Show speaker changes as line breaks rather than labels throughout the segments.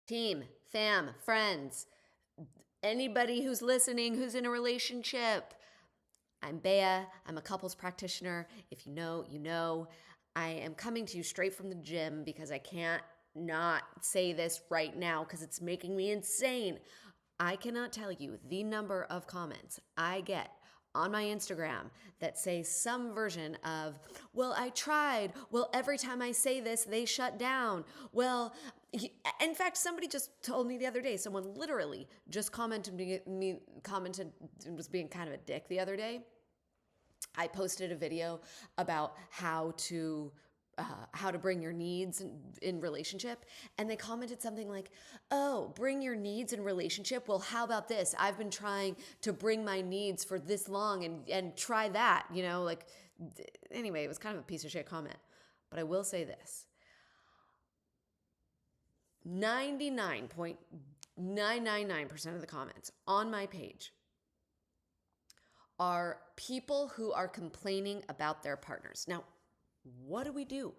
Team, fam, friends, anybody who's listening who's in a relationship. I'm Bea. I'm a couples practitioner. If you know, you know. I am coming to you straight from the gym because I can't not say this right now because it's making me insane. I cannot tell you the number of comments I get on my Instagram that say some version of, well, I tried. Well, every time I say this, they shut down. Well, in fact, somebody just told me the other day, someone literally just commented and was being kind of a dick the other day. I posted a video about how to bring your needs in relationship, and they commented something like, "Oh, bring your needs in relationship. Well, how about this? I've been trying to bring my needs for this long, and try that." Like, anyway, it was kind of a piece of shit comment. But I will say this: 99.999% of the comments on my page are people who are complaining about their partners. Now, what do we do?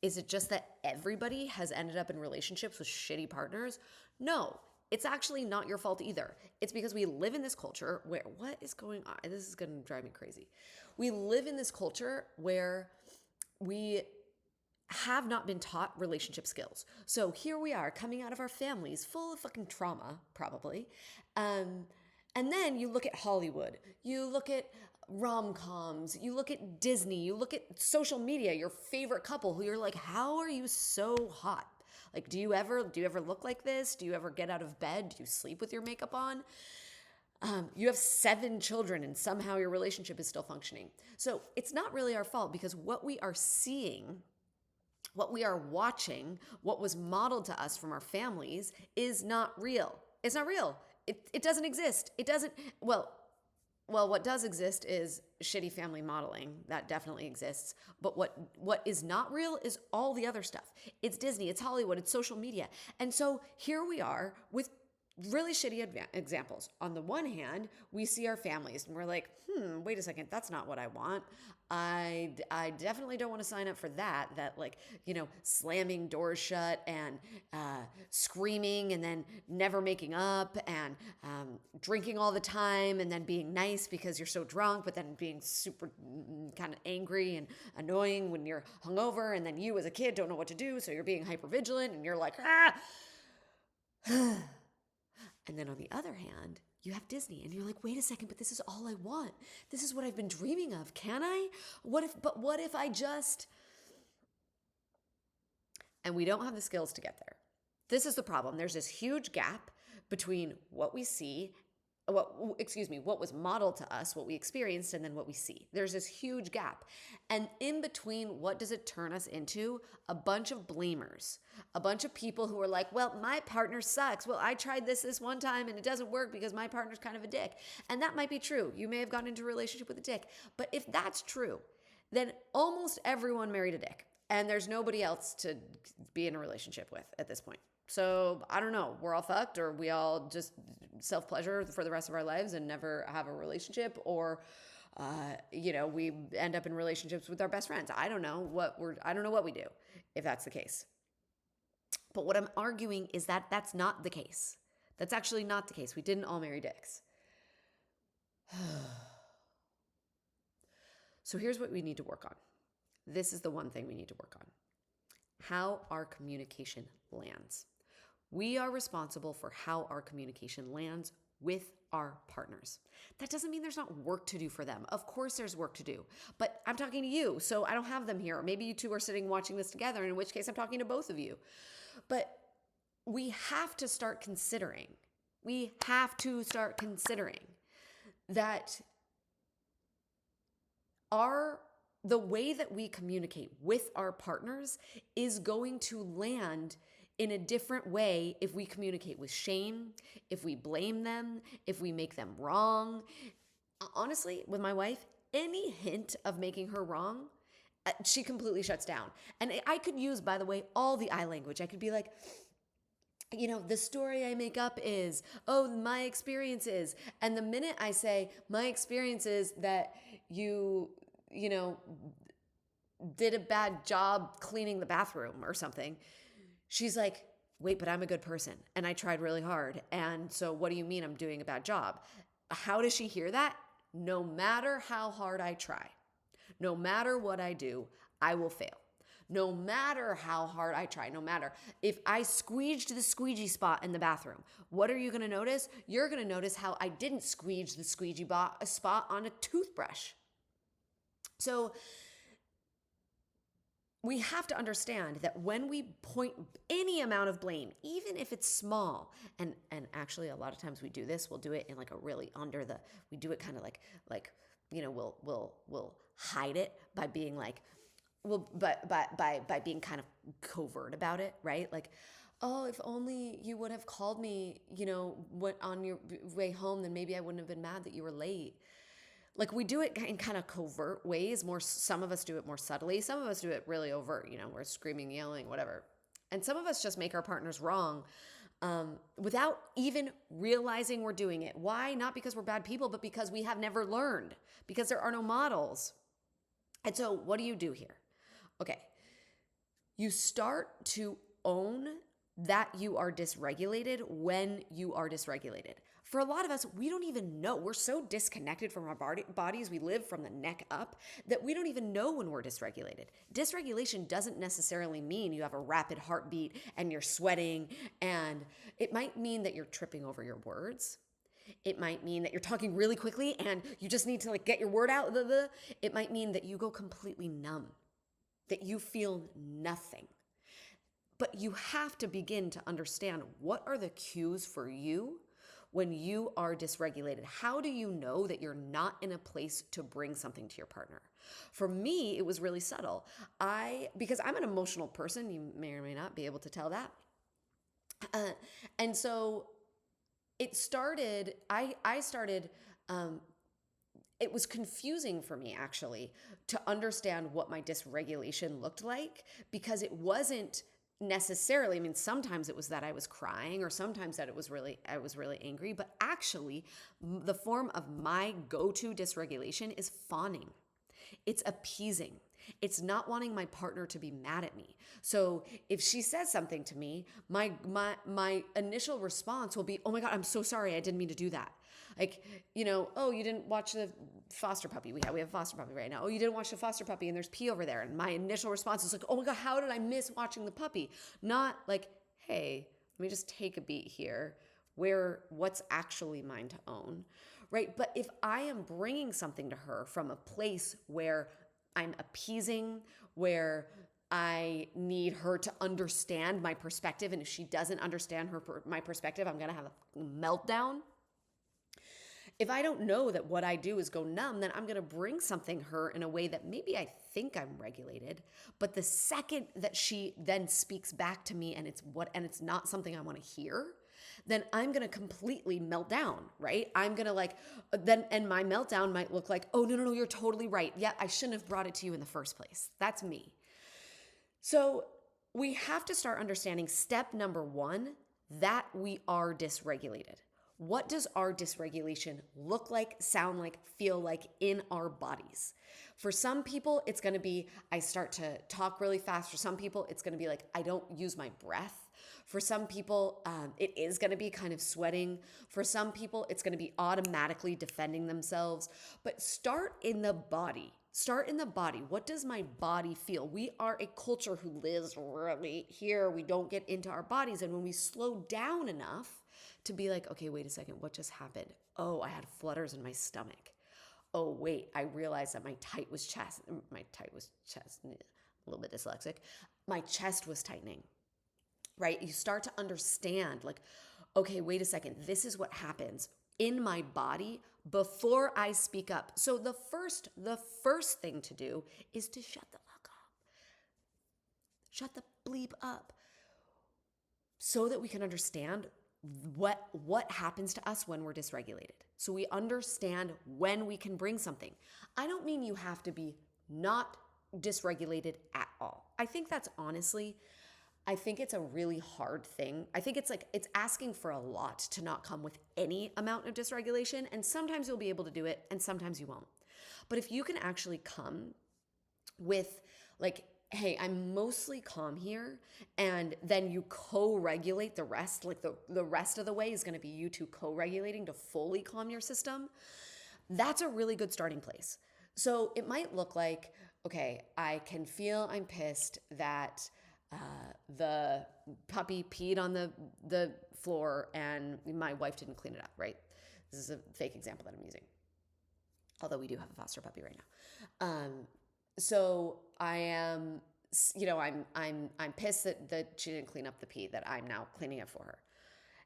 Is it just that everybody has ended up in relationships with shitty partners? No, it's actually not your fault either. It's because we live in this culture where, what is going on? This is going to drive me crazy. We live in this culture where we have not been taught relationship skills. So here we are coming out of our families full of fucking trauma, probably. And then you look at Hollywood, you look at rom-coms, you look at Disney, you look at social media, your favorite couple who you're like, how are you so hot? Like, do you ever look like this? Do you ever get out of bed? Do you sleep with your makeup on? You have 7 children and somehow your relationship is still functioning. So it's not really our fault because what we are seeing, what we are watching, what was modeled to us from our families is not real. It's not real. It doesn't exist. It doesn't, well, what does exist is shitty family modeling. That definitely exists. But what is not real is all the other stuff. It's Disney, it's Hollywood, it's social media. And so here we are with really shitty examples. On the one hand, we see our families and we're like, wait a second, that's not what I want. I definitely don't want to sign up for that. That, like, slamming doors shut and screaming and then never making up and drinking all the time and then being nice because you're so drunk, but then being super kind of angry and annoying when you're hungover, and then you as a kid don't know what to do, so you're being hyper vigilant and you're like, ah. And then on the other hand, you have Disney and you're like, wait a second, but this is all I want. This is what I've been dreaming of. Can I? What if I just... And we don't have the skills to get there. This is the problem. There's this huge gap between what we see, what was modeled to us, what we experienced, and then what we see. There's this huge gap. And in between, what does it turn us into? A bunch of blamers, a bunch of people who are like, well, my partner sucks. Well, I tried this one time and it doesn't work because my partner's kind of a dick. And that might be true. You may have gotten into a relationship with a dick. But if that's true, then almost everyone married a dick. And there's nobody else to be in a relationship with at this point. So I don't know, we're all fucked, or we all just self-pleasure for the rest of our lives and never have a relationship, or we end up in relationships with our best friends. I don't know what we do if that's the case. But what I'm arguing is that that's not the case. That's actually not the case. We didn't all marry dicks. So here's what we need to work on. This is the one thing we need to work on: how our communication lands. We are responsible for how our communication lands with our partners. That doesn't mean there's not work to do for them. Of course there's work to do. But I'm talking to you, so I don't have them here. Maybe you two are sitting watching this together, in which case I'm talking to both of you. But we have to start considering that the way that we communicate with our partners is going to land in a different way if we communicate with shame, if we blame them, if we make them wrong. Honestly, with my wife, any hint of making her wrong, she completely shuts down. And I could use, by the way, all the I language. I could be like, the story I make up is, oh, my experience is. And the minute I say, my experience is that you did a bad job cleaning the bathroom or something, she's like, Wait, but I'm a good person and I tried really hard. And so what do you mean I'm doing a bad job? How does she hear that? No matter how hard I try, no matter what I do, I will fail. No matter how hard I try, no matter if I squeeged the squeegee spot in the bathroom, what are you going to notice? You're going to notice how I didn't squeege the squeegee spot on a toothbrush. So we have to understand that when we point any amount of blame, even if it's small, and actually a lot of times we do this, we'll do it in like a really we do it kind of like we'll hide it by being like, well, but by being kind of covert about it, right? Like, oh, if only you would have called me, on your way home, then maybe I wouldn't have been mad that you were late. Like we do it in kind of covert ways. Some of us do it more subtly. Some of us do it really overt. We're screaming, yelling, whatever. And some of us just make our partners wrong without even realizing we're doing it. Why? Not because we're bad people, but because we have never learned, because there are no models. And so what do you do here? Okay. You start to own that you are dysregulated when you are dysregulated. For a lot of us, we don't even know. We're so disconnected from our bodies. We live from the neck up that we don't even know when we're dysregulated. Dysregulation doesn't necessarily mean you have a rapid heartbeat and you're sweating. And it might mean that you're tripping over your words. It might mean that you're talking really quickly and you just need to get your word out. It might mean that you go completely numb, that you feel nothing. But you have to begin to understand what are the cues for you when you are dysregulated. How do you know that you're not in a place to bring something to your partner? For me, it was really subtle. Because I'm an emotional person, you may or may not be able to tell that. And so it started, it was confusing for me actually to understand what my dysregulation looked like, because it wasn't necessarily, sometimes it was that I was crying, or sometimes that I was really angry, but actually the form of my go-to dysregulation is fawning. It's appeasing. It's not wanting my partner to be mad at me. So if she says something to me, my initial response will be, oh my God, I'm so sorry. I didn't mean to do that. Like, oh, you didn't watch the foster puppy. We have a foster puppy right now. Oh, you didn't watch the foster puppy and there's pee over there. And my initial response is like, oh my God, how did I miss watching the puppy? Not like, hey, let me just take a beat here. What's actually mine to own, right? But if I am bringing something to her from a place where I'm appeasing, where I need her to understand my perspective, and if she doesn't understand my perspective, I'm going to have a meltdown. If I don't know that what I do is go numb, then I'm going to bring something her in a way that maybe I think I'm regulated, but the second that she then speaks back to me and it's not something I want to hear, then I'm going to completely melt down, right? I'm going to and my meltdown might look like, oh, no, you're totally right. Yeah, I shouldn't have brought it to you in the first place. That's me. So we have to start understanding step number 1, that we are dysregulated. What does our dysregulation look like, sound like, feel like in our bodies? For some people, it's going to be, I start to talk really fast. For some people, it's going to be like, I don't use my breath. For some people, it is going to be kind of sweating. For some people, it's going to be automatically defending themselves. But start in the body. Start in the body. What does my body feel? We are a culture who lives really here. We don't get into our bodies. And when we slow down enough to be like, okay, wait a second, what just happened? Oh, I had flutters in my stomach. Oh, wait, I realized that my tight was chest, a little bit dyslexic. My chest was tightening, right? You start to understand like, okay, wait a second, this is what happens in my body before I speak up. So the first thing to do is to shut the fuck up. Shut the bleep up. So that we can understand what happens to us when we're dysregulated. So we understand when we can bring something. I don't mean you have to be not dysregulated at all. I think that's honestly, I think it's a really hard thing. I think it's asking for a lot to not come with any amount of dysregulation. And sometimes you'll be able to do it and sometimes you won't. But if you can actually come with like hey, I'm mostly calm here, and then you co-regulate the rest, like the rest of the way is going to be you two co-regulating to fully calm your system. That's a really good starting place. So it might look like, okay, I can feel I'm pissed that the puppy peed on the floor and my wife didn't clean it up, right? This is a fake example that I'm using, although we do have a foster puppy right now. So I am, I'm pissed that she didn't clean up the pee, that I'm now cleaning it for her.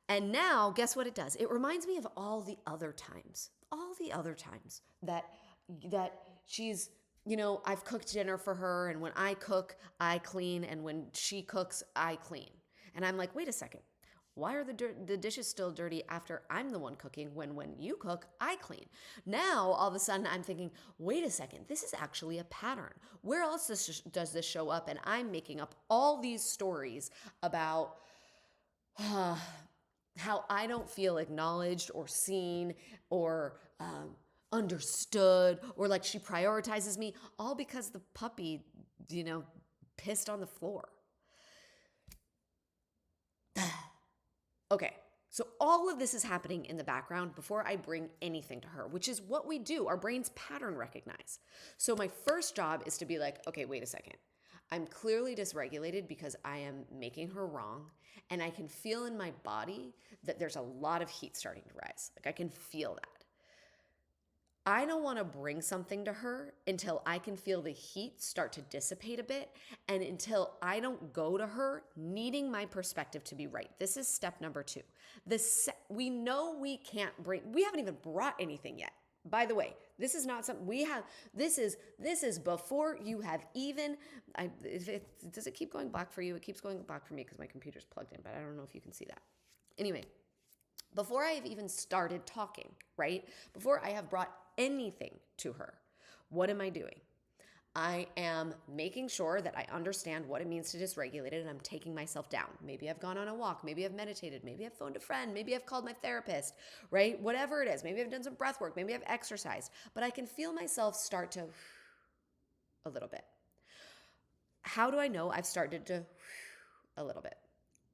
And now, guess what it does? It reminds me of all the other times that she's, I've cooked dinner for her, and when I cook, I clean, and when she cooks, I clean. And I'm like, wait a second. Why are the dishes still dirty after I'm the one cooking when you cook, I clean? Now, all of a sudden, I'm thinking, wait a second, this is actually a pattern. Where else does this show up? And I'm making up all these stories about how I don't feel acknowledged or seen or understood, or like she prioritizes me, all because the puppy, pissed on the floor. Okay, so all of this is happening in the background before I bring anything to her, which is what we do. Our brains pattern recognize. So my first job is to be like, okay, wait a second. I'm clearly dysregulated because I am making her wrong, and I can feel in my body that there's a lot of heat starting to rise. Like I can feel that. I don't want to bring something to her until I can feel the heat start to dissipate a bit, and until I don't go to her needing my perspective to be right. This is step number 2. We know we haven't even brought anything yet. By the way, this is not something we have. This is before you have even, does it keep going black for you? It keeps going black for me because my computer's plugged in, but I don't know if you can see that. Anyway, before I have even started talking, right? Before I have brought anything to her, what am I doing? I am making sure that I understand what it means to dysregulate it, and I'm taking myself down. Maybe I've gone on a walk. Maybe I've meditated. Maybe I've phoned a friend. Maybe I've called my therapist, right? Whatever it is. Maybe I've done some breath work. Maybe I've exercised. But I can feel myself start to a little bit. How do I know I've started to a little bit?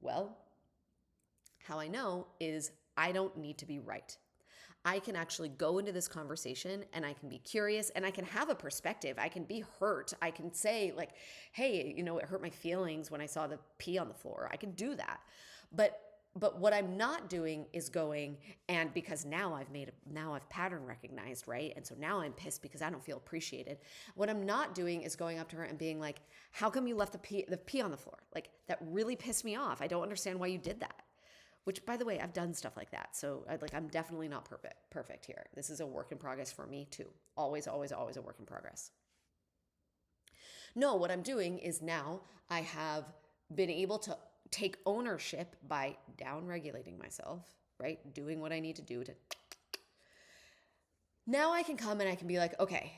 Well, how I know is I don't need to be right. I can actually go into this conversation and I can be curious and I can have a perspective. I can be hurt. I can say like, hey, it hurt my feelings when I saw the pee on the floor. I can do that. But what I'm not doing is going, and because now I've pattern recognized, right? And so now I'm pissed because I don't feel appreciated. What I'm not doing is going up to her and being like, how come you left the pee on the floor? Like that really pissed me off. I don't understand why you did that. Which, by the way, I've done stuff like that. So I'm definitely not perfect here. This is a work in progress for me too. Always, always, always a work in progress. No, what I'm doing is now I have been able to take ownership by down-regulating myself, right? Doing what I need to do to... Now I can come and I can be like, okay,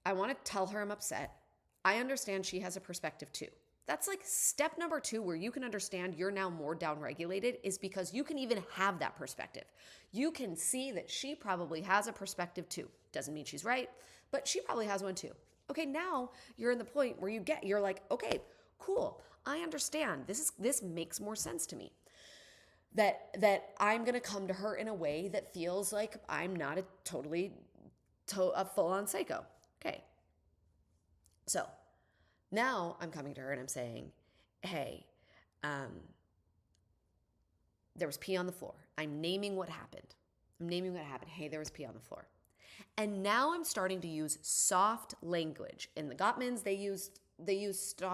I want to tell her I'm upset. I understand she has a perspective too. That's like step number 2, where you can understand you're now more down-regulated, is because you can even have that perspective. You can see that she probably has a perspective too. Doesn't mean she's right, but she probably has one too. Okay, now you're in the point where you're like, okay, cool. I understand. This makes more sense to me. That I'm going to come to her in a way that feels like I'm not a full-on psycho. Okay. So, now I'm coming to her and I'm saying, hey, there was pee on the floor. I'm naming what happened. Hey, there was pee on the floor. And now I'm starting to use soft language. In the Gottmans, they use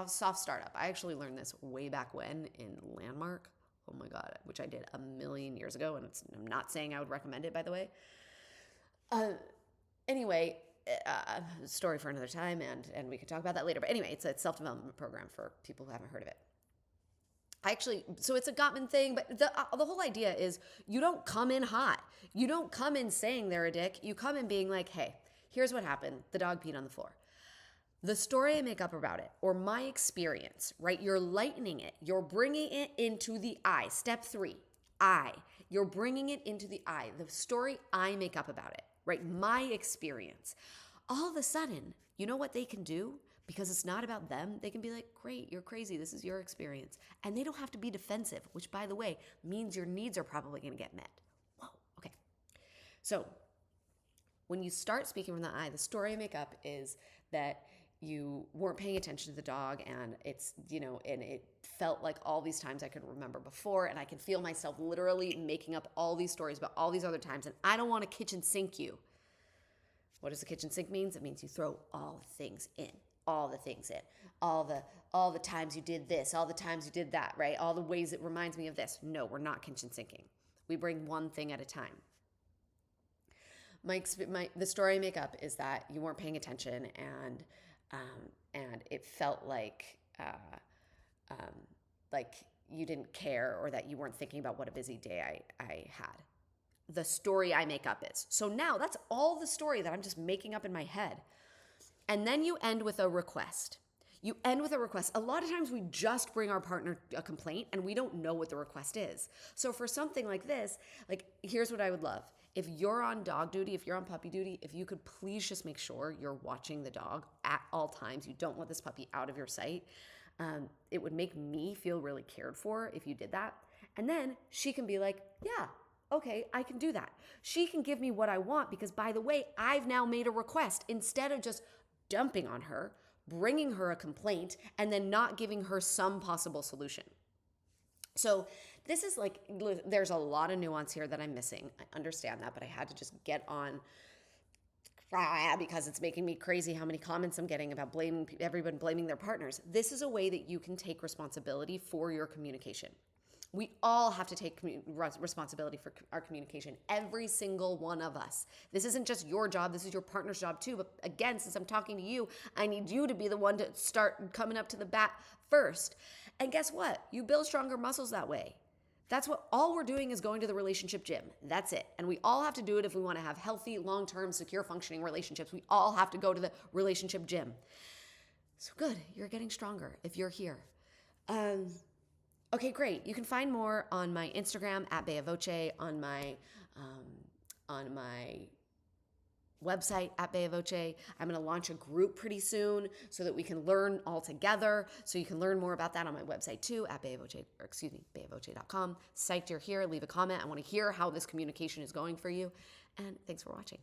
soft startup. I actually learned this way back when in Landmark. Oh my God, which I did a million years ago. And I'm not saying I would recommend it, by the way. Anyway, story for another time, and we could talk about that later. But anyway, it's a self-development program for people who haven't heard of it. So it's a Gottman thing, but the whole idea is you don't come in hot. You don't come in saying they're a dick. You come in being like, hey, here's what happened. The dog peed on the floor. The story I make up about it, or my experience, right? You're lightening it. You're bringing it into the I. Step 3, I. You're bringing it into the I. The story I make up about it. Right? My experience. All of a sudden, you know what they can do? because it's not about them. They can be like, great, you're crazy. This is your experience. And they don't have to be defensive, which, by the way, means your needs are probably going to get met. Whoa, okay. So when you start speaking from the I, the story I make up is that you weren't paying attention to the dog, and it's, and it felt like all these times I could remember before, and I can feel myself literally making up all these stories about all these other times, and I don't want to kitchen sink you. What does the kitchen sink mean? It means you throw all the things in, all the times you did this, all the times you did that, right? All the ways it reminds me of this. No, we're not kitchen sinking. We bring one thing at a time. The story I make up is that you weren't paying attention, and it felt like you didn't care, or that you weren't thinking about what a busy day I had. The story I make up is. So now that's all the story that I'm just making up in my head. And then you end with a request. A lot of times we just bring our partner a complaint and we don't know what the request is. So for something like this, here's what I would love. If you're on dog duty, if you're on puppy duty, if you could please just make sure you're watching the dog at all times. You don't want this puppy out of your sight. It would make me feel really cared for if you did that. And then she can be like, yeah, okay, I can do that. She can give me what I want because, by the way, I've now made a request. Instead of just dumping on her, bringing her a complaint, and then not giving her some possible solution. So this is there's a lot of nuance here that I'm missing. I understand that, but I had to just get on because it's making me crazy how many comments I'm getting about everyone blaming their partners. This is a way that you can take responsibility for your communication. We all have to take responsibility for our communication, every single one of us. This isn't just your job, this is your partner's job too. But again, since I'm talking to you, I need you to be the one to start coming up to the bat first. And guess what? You build stronger muscles that way. That's what all we're doing is going to the relationship gym. That's it. And we all have to do it if we want to have healthy, long-term, secure, functioning relationships. We all have to go to the relationship gym. So good, you're getting stronger if you're here. Okay, great. You can find more on my Instagram at Bea Voce, on my website at Bea Voce. I'm going to launch a group pretty soon so that we can learn all together. So you can learn more about that on my website too at BeaVoce.com. Psyched you're here. Leave a comment. I want to hear how this communication is going for you. And thanks for watching.